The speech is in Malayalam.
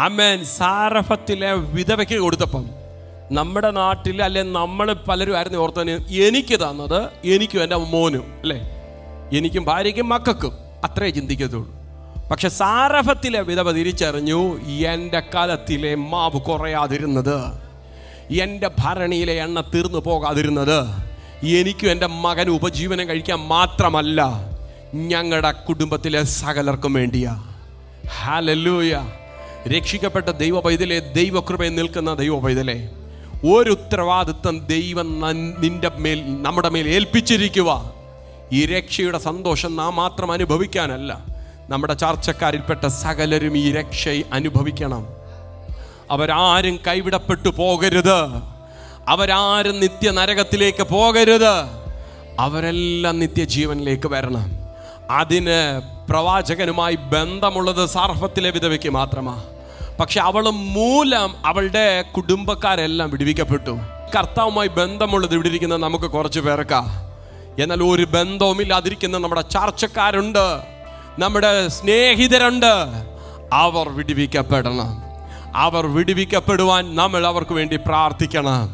ആമേൻ. സാരഫത്തിലെ വിധവയ്ക്ക് കൊടുത്തപ്പം നമ്മുടെ നാട്ടിൽ അല്ലെ നമ്മൾ പലരും ആയിരുന്നു ഓർത്തന് എനിക്ക് തന്നത് എനിക്കും എൻ്റെ മോനും, അല്ലേ, എനിക്കും ഭാര്യയ്ക്കും മക്കൾക്കും, അത്രേ ചിന്തിക്കത്തുള്ളൂ. പക്ഷെ സാരഫത്തിലെ വിധവ തിരിച്ചറിഞ്ഞു, എൻ്റെ കാലത്തിലെ മാവ് കുറയാതിരുന്നത്, എൻ്റെ ഭരണിയിലെ എണ്ണ തീർന്നു പോകാതിരുന്നത് എനിക്കും എൻ്റെ മകന് ഉപജീവനം കഴിക്കാൻ മാത്രമല്ല, ഞങ്ങളുടെ കുടുംബത്തിലെ സകലർക്കും വേണ്ടിയാ. ഹല്ലേലൂയ. രക്ഷിക്കപ്പെട്ട ദൈവ പൈതലേ, ദൈവകൃപയിൽ നിൽക്കുന്ന ദൈവ പൈതലേ, ഒരു ഉത്തരവാദിത്വം ദൈവം നമ്മുടെ മേൽ ഏൽപ്പിച്ചിരിക്കുക. ഈ രക്ഷയുടെ സന്തോഷം നാം മാത്രം അനുഭവിക്കാനല്ല, നമ്മുടെ ചർച്ചക്കാരിൽപ്പെട്ട സകലരും ഈ രക്ഷ അനുഭവിക്കണം. അവരാരും കൈവിടപ്പെട്ടു പോകരുത്, അവരാരും നിത്യ നരകത്തിലേക്ക് പോകരുത്, അവരെല്ലാം നിത്യജീവനിലേക്ക് വരണം. അതിന് പ്രവാചകനുമായി ബന്ധമുള്ളത് സാർഫത്തിലെ വിധവയ്ക്ക് മാത്രമാണ്. പക്ഷെ അവൾ മൂലം അവളുടെ കുടുംബക്കാരെല്ലാം വിടുവിക്കപ്പെട്ടു. കർത്താവുമായി ബന്ധമുള്ളത് ഇവിടെ ഇരിക്കുന്ന നമുക്ക് കുറച്ച് പേർക്കാ. എന്നാൽ ഒരു ബന്ധവുമില്ലാതിരിക്കുന്ന നമ്മുടെ ചർച്ചക്കാരുണ്ട്, നമ്മുടെ സ്നേഹിതരുണ്ട്. അവർ വിടുവിക്കപ്പെടണം. അവർ വിടുവിക്കപ്പെടുവാൻ നമ്മൾ അവർക്ക് വേണ്ടി പ്രാർത്ഥിക്കണം.